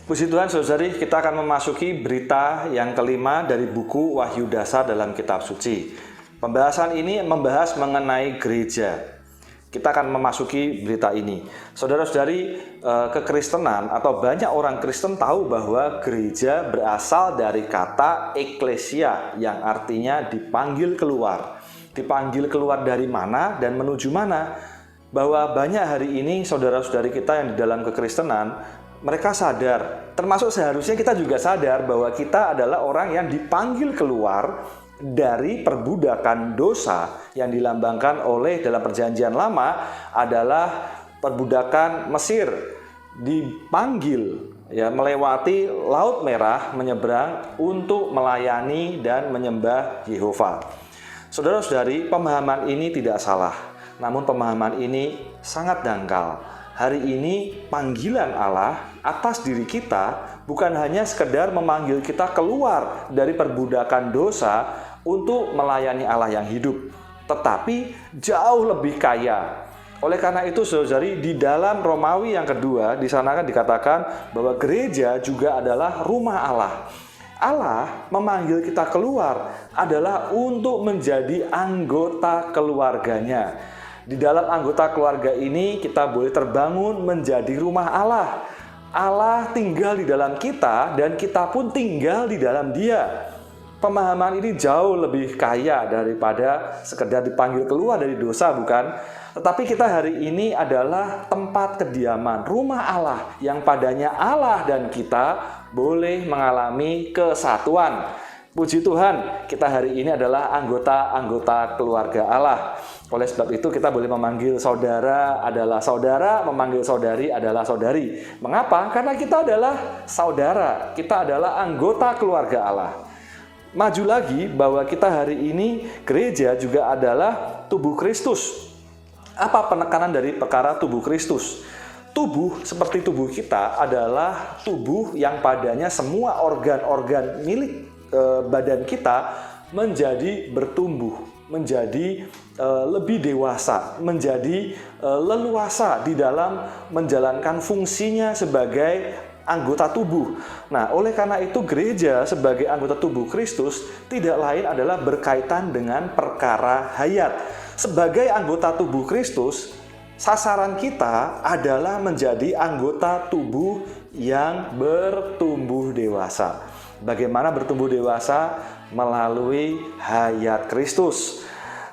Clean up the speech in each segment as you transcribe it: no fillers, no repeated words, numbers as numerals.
Puji Tuhan, saudari, kita akan memasuki berita yang kelima dari buku Wahyu Dasar dalam Kitab Suci. Pembahasan ini membahas mengenai gereja. Kita akan memasuki berita ini. Saudara-saudari, kekristenan atau banyak orang Kristen tahu bahwa gereja berasal dari kata eklesia yang artinya dipanggil keluar. Dipanggil keluar dari mana dan menuju mana? Bahwa banyak hari ini saudara-saudari kita yang di dalam kekristenan, mereka sadar, termasuk seharusnya kita juga sadar bahwa kita adalah orang yang dipanggil keluar dari perbudakan dosa yang dilambangkan oleh dalam perjanjian lama adalah perbudakan Mesir. Dipanggil melewati Laut Merah menyeberang untuk melayani dan menyembah Yehova. Saudara-saudari, pemahaman ini tidak salah, namun pemahaman ini sangat dangkal. Hari ini panggilan Allah atas diri kita bukan hanya sekedar memanggil kita keluar dari perbudakan dosa untuk melayani Allah yang hidup, tetapi jauh lebih kaya. Oleh karena itu, saudari, di dalam Romawi yang kedua, di sana kan dikatakan bahwa gereja juga adalah rumah Allah. Allah memanggil kita keluar adalah untuk menjadi anggota keluarganya. Di dalam anggota keluarga ini kita boleh terbangun menjadi rumah Allah. Allah tinggal di dalam kita dan kita pun tinggal di dalam Dia. Pemahaman ini jauh lebih kaya daripada sekedar dipanggil keluar dari dosa, bukan? Tetapi kita hari ini adalah tempat kediaman, rumah Allah yang padanya Allah dan kita boleh mengalami kesatuan. Puji Tuhan, kita hari ini adalah anggota-anggota keluarga Allah. Oleh sebab itu kita boleh memanggil saudara adalah saudara, memanggil saudari adalah saudari. Mengapa? Karena kita adalah saudara, kita adalah anggota keluarga Allah. Maju lagi bahwa kita hari ini gereja juga adalah tubuh Kristus. Apa penekanan dari perkara tubuh Kristus? Tubuh seperti tubuh kita adalah tubuh yang padanya semua organ-organ milik badan kita menjadi bertumbuh, menjadi lebih dewasa, menjadi leluasa di dalam menjalankan fungsinya sebagai anggota tubuh. Nah, oleh karena itu gereja sebagai anggota tubuh Kristus tidak lain adalah berkaitan dengan perkara hayat. Sebagai anggota tubuh Kristus, sasaran kita adalah menjadi anggota tubuh yang bertumbuh dewasa. Bagaimana bertumbuh dewasa? Melalui hayat Kristus.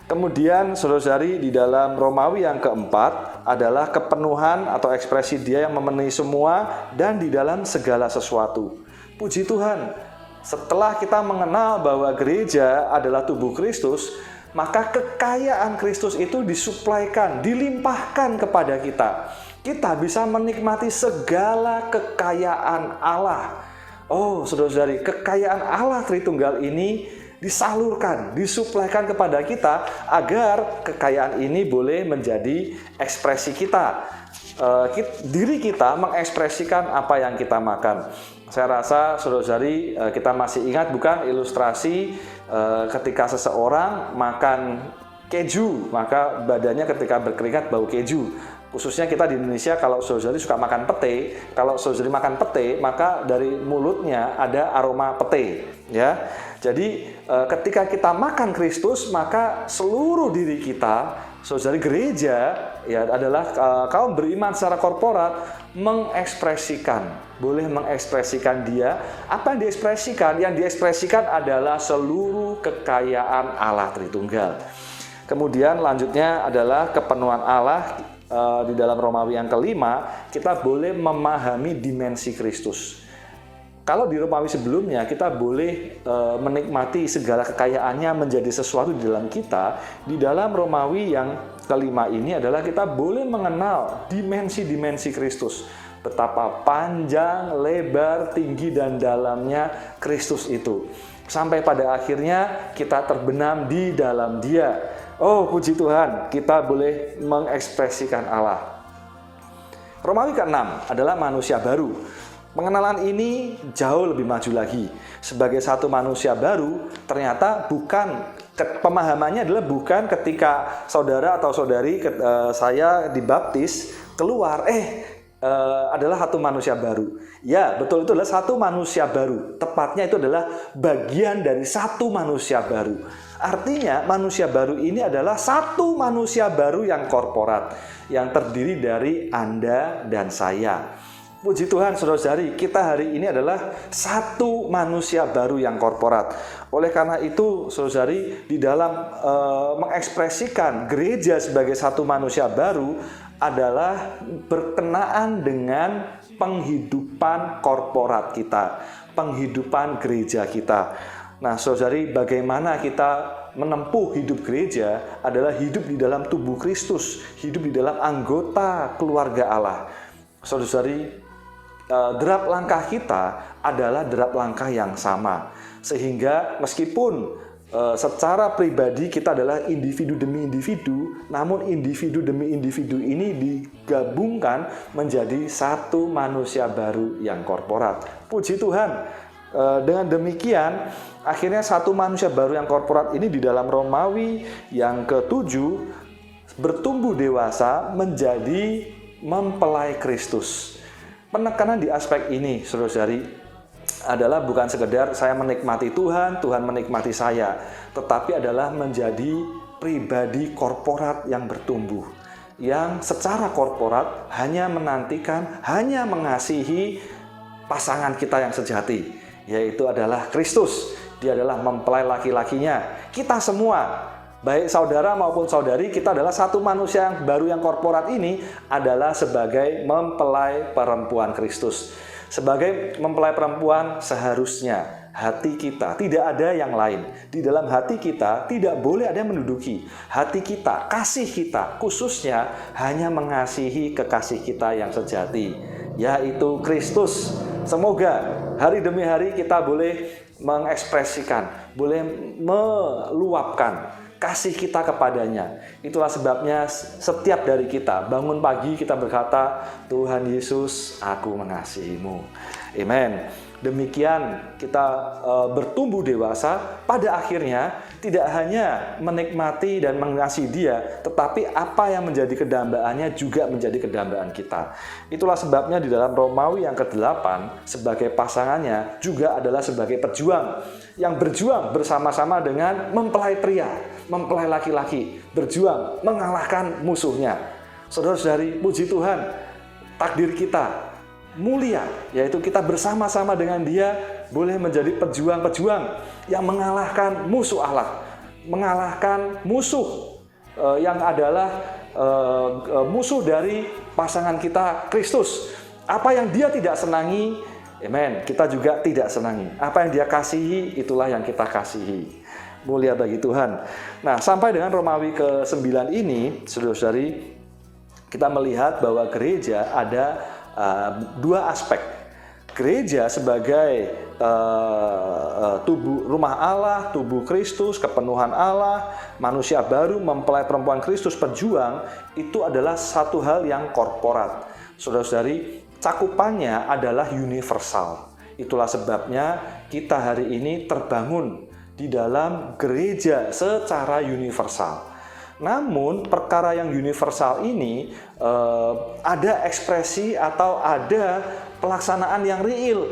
Kemudian saudara-saudari, di dalam Romawi yang keempat adalah kepenuhan atau ekspresi Dia yang memenuhi semua dan di dalam segala sesuatu. Puji Tuhan, setelah kita mengenal bahwa gereja adalah tubuh Kristus, maka kekayaan Kristus itu disuplaikan, dilimpahkan kepada kita. Kita bisa menikmati segala kekayaan Allah. Oh, saudara-saudari, kekayaan Allah Tritunggal ini disalurkan, disuplaikan kepada kita agar kekayaan ini boleh menjadi ekspresi kita. Diri kita mengekspresikan apa yang kita makan. Saya rasa saudara-saudari kita masih ingat bukan ilustrasi ketika seseorang makan keju, maka badannya ketika berkeringat bau keju. Khususnya kita di Indonesia, kalau saudari suka makan pete, kalau saudari makan pete, maka dari mulutnya ada aroma pete, ya. Jadi ketika kita makan Kristus, maka seluruh diri kita, saudari gereja, ya adalah kaum beriman secara korporat boleh mengekspresikan Dia. Apa yang diekspresikan? Yang diekspresikan adalah seluruh kekayaan Allah Tritunggal. Kemudian lanjutnya adalah kepenuhan Allah. Di dalam Romawi yang kelima, kita boleh memahami dimensi Kristus. Kalau di Romawi sebelumnya, kita boleh menikmati segala kekayaannya menjadi sesuatu di dalam kita. Di dalam Romawi yang kelima ini adalah kita boleh mengenal dimensi-dimensi Kristus. Betapa panjang, lebar, tinggi, dan dalamnya Kristus itu. Sampai pada akhirnya kita terbenam di dalam Dia. Oh, puji Tuhan, kita boleh mengekspresikan Allah. Romawi ke-6 adalah manusia baru. Pengenalan ini jauh lebih maju lagi. Sebagai satu manusia baru, ternyata pemahamannya adalah bukan ketika saudara atau saudari saya dibaptis keluar, adalah satu manusia baru. Ya, betul, itu adalah satu manusia baru. Tepatnya itu adalah bagian dari satu manusia baru. Artinya manusia baru ini adalah satu manusia baru yang korporat, yang terdiri dari Anda dan saya. Puji Tuhan, saudara-saudari, kita hari ini adalah satu manusia baru yang korporat. Oleh karena itu, saudara-saudari, di dalam mengekspresikan gereja sebagai satu manusia baru adalah berkenaan dengan penghidupan korporat kita, penghidupan gereja kita. Nah, saudari, bagaimana kita menempuh hidup gereja adalah hidup di dalam tubuh Kristus, hidup di dalam anggota keluarga Allah. Saudari, derap langkah kita adalah derap langkah yang sama. Sehingga meskipun secara pribadi kita adalah individu demi individu, namun individu demi individu ini digabungkan menjadi satu manusia baru yang korporat. Puji Tuhan. Dengan demikian, akhirnya satu manusia baru yang korporat ini di dalam Romawi yang ke-7 bertumbuh dewasa menjadi mempelai Kristus. Penekanan di aspek ini, saudara-saudari, adalah bukan sekedar saya menikmati Tuhan, Tuhan menikmati saya, tetapi adalah menjadi pribadi korporat yang bertumbuh, yang secara korporat hanya menantikan, hanya mengasihi pasangan kita yang sejati, yaitu adalah Kristus. Dia adalah mempelai laki-lakinya. Kita semua, baik saudara maupun saudari, kita adalah satu manusia yang baru yang korporat ini adalah sebagai mempelai perempuan Kristus. Sebagai mempelai perempuan, seharusnya hati kita tidak ada yang lain. Di dalam hati kita tidak boleh ada yang menduduki. Hati kita, kasih kita, khususnya hanya mengasihi kekasih kita yang sejati, yaitu Kristus. Semoga hari demi hari kita boleh mengekspresikan, boleh meluapkan kasih kita kepadanya. Itulah sebabnya setiap dari kita bangun pagi kita berkata, Tuhan Yesus, aku mengasihimu. Amen. Demikian kita bertumbuh dewasa, pada akhirnya tidak hanya menikmati dan mengasihi Dia, tetapi apa yang menjadi kedambaannya juga menjadi kedambaan kita. Itulah sebabnya di dalam Romawi yang ke-8 sebagai pasangannya juga adalah sebagai pejuang yang berjuang bersama-sama dengan mempelai pria, mempelai laki-laki, berjuang mengalahkan musuhnya. Saudara-saudari, puji Tuhan, takdir kita mulia, yaitu kita bersama-sama dengan Dia boleh menjadi pejuang-pejuang yang mengalahkan musuh Allah, mengalahkan musuh yang adalah musuh dari pasangan kita, Kristus. Apa yang Dia tidak senangi, amen, kita juga tidak senangi. Apa yang Dia kasihi, itulah yang kita kasihi. Mulia bagi Tuhan. Nah, sampai dengan Romawi ke-9 ini, saudara-saudari, kita melihat bahwa gereja ada dua aspek. Gereja sebagai tubuh rumah Allah, tubuh Kristus, kepenuhan Allah, manusia baru, mempelai perempuan Kristus, pejuang, itu adalah satu hal yang korporat. Saudara-saudari, cakupannya adalah universal. Itulah sebabnya kita hari ini terbangun di dalam gereja secara universal. Namun perkara yang universal ini ada ekspresi atau ada pelaksanaan yang real.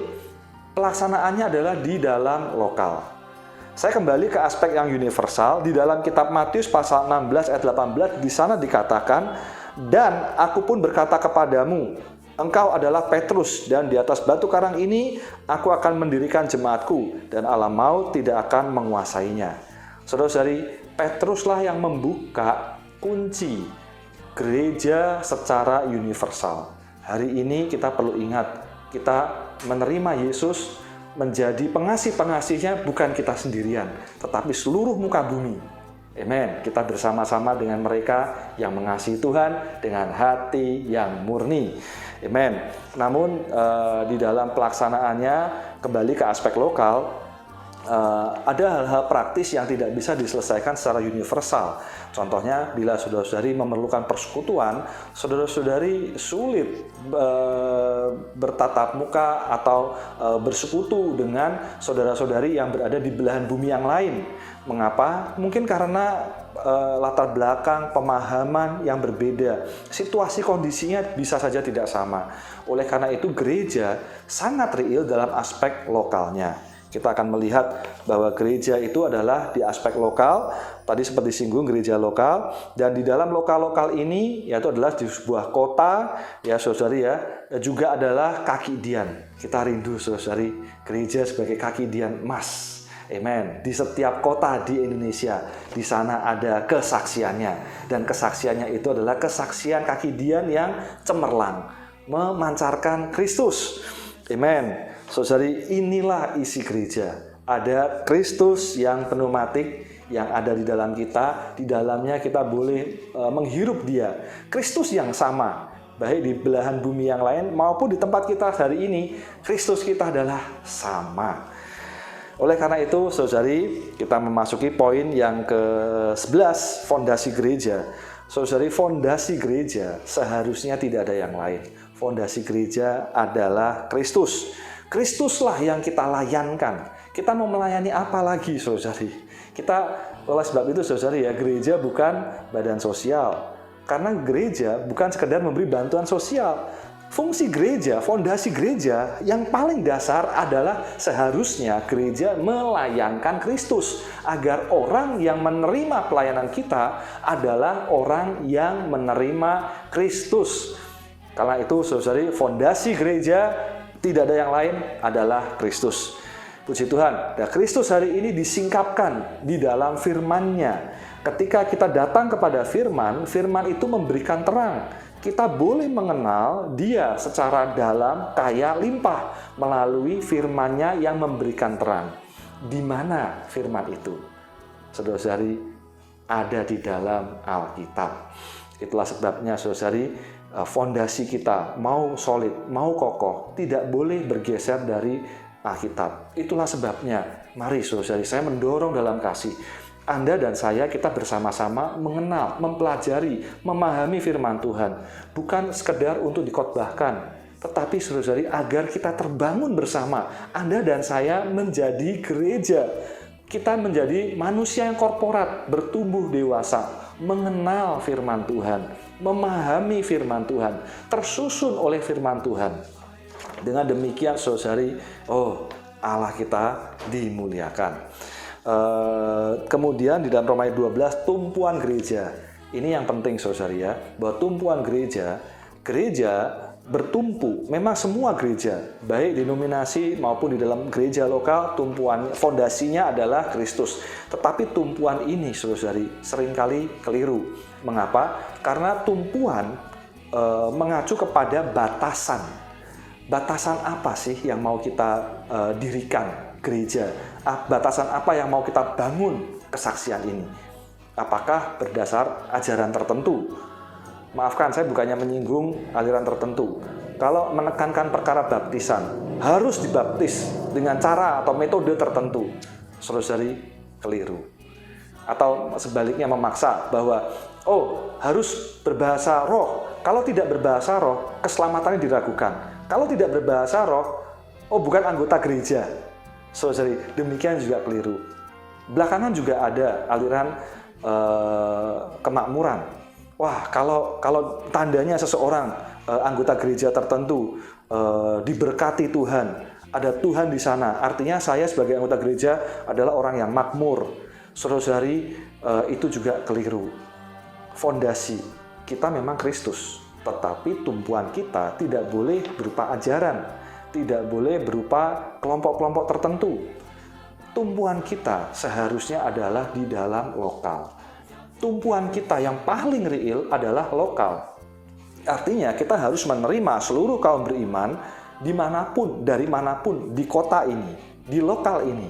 Pelaksanaannya adalah di dalam lokal. Saya kembali ke aspek yang universal. Di dalam kitab Matius pasal 16 ayat 18 di sana dikatakan, dan aku pun berkata kepadamu, engkau adalah Petrus, dan di atas batu karang ini aku akan mendirikan jemaatku, dan alam maut tidak akan menguasainya. Saudara-saudari, Petruslah yang membuka kunci gereja secara universal. Hari ini kita perlu ingat, kita menerima Yesus menjadi pengasih-pengasihnya, bukan kita sendirian, tetapi seluruh muka bumi. Amen. Kita bersama-sama dengan mereka yang mengasihi Tuhan dengan hati yang murni. Amen. Namun di dalam pelaksanaannya, kembali ke aspek lokal, ada hal-hal praktis yang tidak bisa diselesaikan secara universal. Contohnya, bila saudara-saudari memerlukan persekutuan, saudara-saudari sulit bertatap muka atau bersekutu dengan saudara-saudari yang berada di belahan bumi yang lain. Mengapa? Mungkin karena latar belakang, pemahaman yang berbeda. Situasi kondisinya bisa saja tidak sama. Oleh karena itu, gereja sangat real dalam aspek lokalnya. Kita akan melihat bahwa gereja itu adalah di aspek lokal, tadi seperti singgung gereja lokal, dan di dalam lokal-lokal ini, yaitu adalah di sebuah kota, ya saudari ya, juga adalah kaki dian. Kita rindu saudari, gereja sebagai kaki dian emas. Amen. Di setiap kota di Indonesia, di sana ada kesaksiannya. Dan kesaksiannya itu adalah kesaksian kaki dian yang cemerlang, memancarkan Kristus. Amen. Saudari, inilah isi gereja. Ada Kristus yang pneumatik yang ada di dalam kita. Di dalamnya kita boleh menghirup Dia. Kristus yang sama, baik di belahan bumi yang lain maupun di tempat kita hari ini. Kristus kita adalah sama. Oleh karena itu, saudari, kita memasuki poin yang ke-11, fondasi gereja. Saudari, fondasi gereja seharusnya tidak ada yang lain. Fondasi gereja adalah Kristus. Kristuslah yang kita layankan. Kita mau melayani apa lagi, saudari? Oleh sebab itu, saudari ya, gereja bukan badan sosial. Karena gereja bukan sekedar memberi bantuan sosial. Fungsi gereja, fondasi gereja yang paling dasar adalah seharusnya gereja melayangkan Kristus, agar orang yang menerima pelayanan kita adalah orang yang menerima Kristus. Karena itu, saudari, fondasi gereja tidak ada yang lain adalah Kristus. Puji Tuhan, dan Kristus hari ini disingkapkan di dalam firman-Nya. Ketika kita datang kepada firman, firman itu memberikan terang. Kita boleh mengenal Dia secara dalam, kaya, limpah melalui firman-Nya yang memberikan terang. Di mana firman itu? Saudara-saudari, ada di dalam Alkitab. Itulah sebabnya, saudara-saudari, fondasi kita mau solid, mau kokoh, tidak boleh bergeser dari Alkitab. Itulah sebabnya, mari saudara-saudari, saya mendorong dalam kasih. Anda dan saya, kita bersama-sama mengenal, mempelajari, memahami firman Tuhan. Bukan sekedar untuk dikhotbahkan, tetapi saudara-saudari, agar kita terbangun bersama. Anda dan saya menjadi gereja. Kita menjadi manusia yang korporat, bertumbuh dewasa, mengenal firman Tuhan, memahami firman Tuhan, tersusun oleh firman Tuhan. Dengan demikian, saudara-saudari, Allah kita dimuliakan. Kemudian di dalam Roma 12, tumpuan gereja. Ini yang penting, saudara ya, bahwa tumpuan gereja bertumpu. Memang semua gereja, baik denominasi maupun di dalam gereja lokal, tumpuan fondasinya adalah Kristus. Tetapi tumpuan ini, saudara-saudari, seringkali keliru. Mengapa? Karena tumpuan mengacu kepada batasan. Batasan apa sih yang mau kita dirikan gereja? Batasan apa yang mau kita bangun kesaksian ini? Apakah berdasar ajaran tertentu? Maafkan, saya bukannya menyinggung aliran tertentu. Kalau menekankan perkara baptisan, harus dibaptis dengan cara atau metode tertentu, saudara-saudari, keliru. Atau sebaliknya memaksa bahwa harus berbahasa roh. Kalau tidak berbahasa roh, keselamatannya diragukan. Kalau tidak berbahasa roh, bukan anggota gereja. Saudari, demikian juga keliru. Belakangan juga ada aliran kemakmuran. Wah, kalau tandanya seseorang anggota gereja tertentu diberkati Tuhan, ada Tuhan di sana, artinya saya sebagai anggota gereja adalah orang yang makmur. Saudari, itu juga keliru. Fondasi kita memang Kristus, tetapi tumpuan kita tidak boleh berupa ajaran. Tidak boleh berupa kelompok-kelompok tertentu. Tumpuan kita seharusnya adalah di dalam lokal. Tumpuan kita yang paling real adalah lokal. Artinya kita harus menerima seluruh kaum beriman dimanapun, dari manapun, di kota ini, di lokal ini,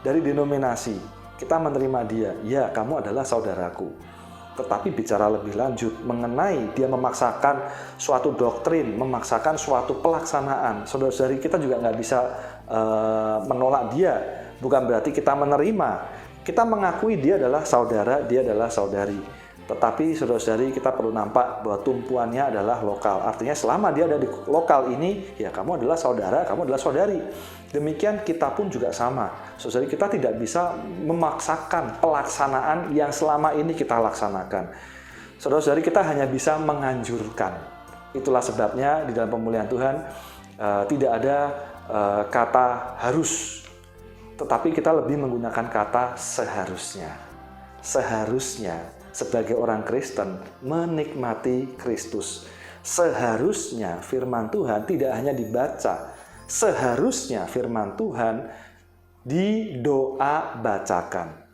dari denominasi. Kita menerima dia, ya kamu adalah saudaraku. Tetapi bicara lebih lanjut mengenai dia memaksakan suatu doktrin, memaksakan suatu pelaksanaan. Saudara-saudari, kita juga nggak bisa menolak dia. Bukan berarti kita menerima, kita mengakui dia adalah saudara, dia adalah saudari. Tetapi saudara-saudari, kita perlu nampak bahwa tumpuannya adalah lokal. Artinya selama dia ada di lokal ini, ya kamu adalah saudara, kamu adalah saudari. Demikian kita pun juga sama. Saudari, kita tidak bisa memaksakan pelaksanaan yang selama ini kita laksanakan. Saudara-saudari, kita hanya bisa menganjurkan. Itulah sebabnya di dalam pemulihan Tuhan tidak ada kata harus, tetapi kita lebih menggunakan kata seharusnya. Seharusnya sebagai orang Kristen menikmati Kristus. Seharusnya firman Tuhan tidak hanya dibaca, seharusnya firman Tuhan didoa bacakan.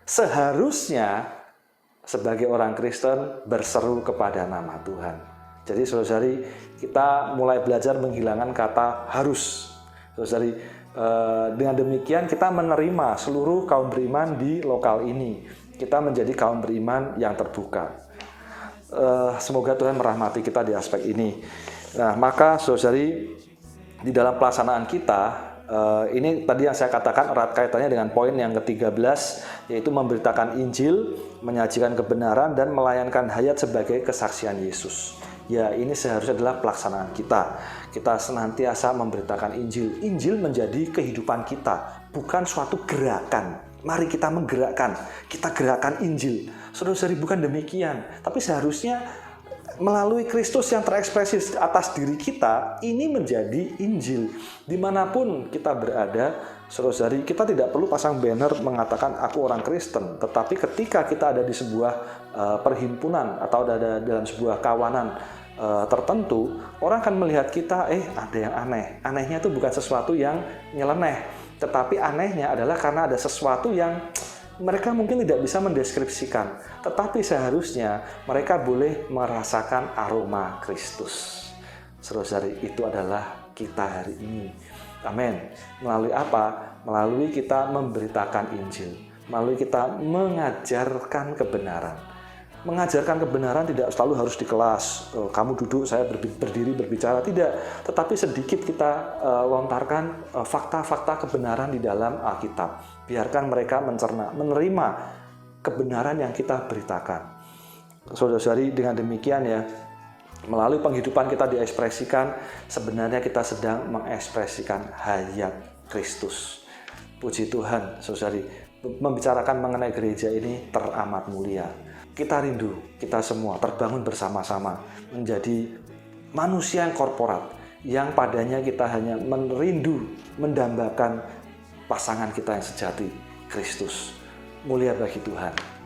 Seharusnya sebagai orang Kristen berseru kepada nama Tuhan. Jadi saudara-saudari, kita mulai belajar menghilangkan kata harus. Saudara-saudari, dengan demikian kita menerima seluruh kaum beriman di lokal ini. Kita menjadi kaum beriman yang terbuka. Semoga Tuhan merahmati kita di aspek ini. Nah, maka saudari, di dalam pelaksanaan kita, ini tadi yang saya katakan erat kaitannya dengan poin yang ke-13, yaitu memberitakan Injil, menyajikan kebenaran, dan melayankan hayat sebagai kesaksian Yesus. Ya, ini seharusnya adalah pelaksanaan kita. Kita senantiasa memberitakan Injil. Injil menjadi kehidupan kita, bukan suatu gerakan. Mari kita menggerakkan, kita gerakan Injil. Saudara-saudari, bukan demikian. Tapi seharusnya melalui Kristus yang terekspresi atas diri kita, ini menjadi Injil. Dimanapun kita berada, saudara-saudari, kita tidak perlu pasang banner mengatakan aku orang Kristen. Tetapi ketika kita ada di sebuah perhimpunan atau ada dalam sebuah kawanan tertentu, orang akan melihat kita, ada yang aneh. Anehnya itu bukan sesuatu yang nyeleneh. Tetapi anehnya adalah karena ada sesuatu yang mereka mungkin tidak bisa mendeskripsikan. Tetapi seharusnya mereka boleh merasakan aroma Kristus. Saudara-saudari, itu adalah kita hari ini. Amin. Melalui apa? Melalui kita memberitakan Injil. Melalui kita mengajarkan kebenaran. Mengajarkan kebenaran tidak selalu harus di kelas. Kamu duduk, saya berdiri berbicara. Tidak. Tetapi sedikit kita lontarkan fakta-fakta kebenaran di dalam Alkitab. Biarkan mereka mencerna, menerima kebenaran yang kita beritakan. Saudara-saudari, dengan demikian ya, melalui penghidupan kita diekspresikan, sebenarnya kita sedang mengekspresikan hayat Kristus. Puji Tuhan, saudari, membicarakan mengenai gereja ini teramat mulia. Kita rindu, kita semua terbangun bersama-sama menjadi manusia yang korporat, yang padanya kita hanya merindu, mendambakan pasangan kita yang sejati, Kristus. Mulia bagi Tuhan.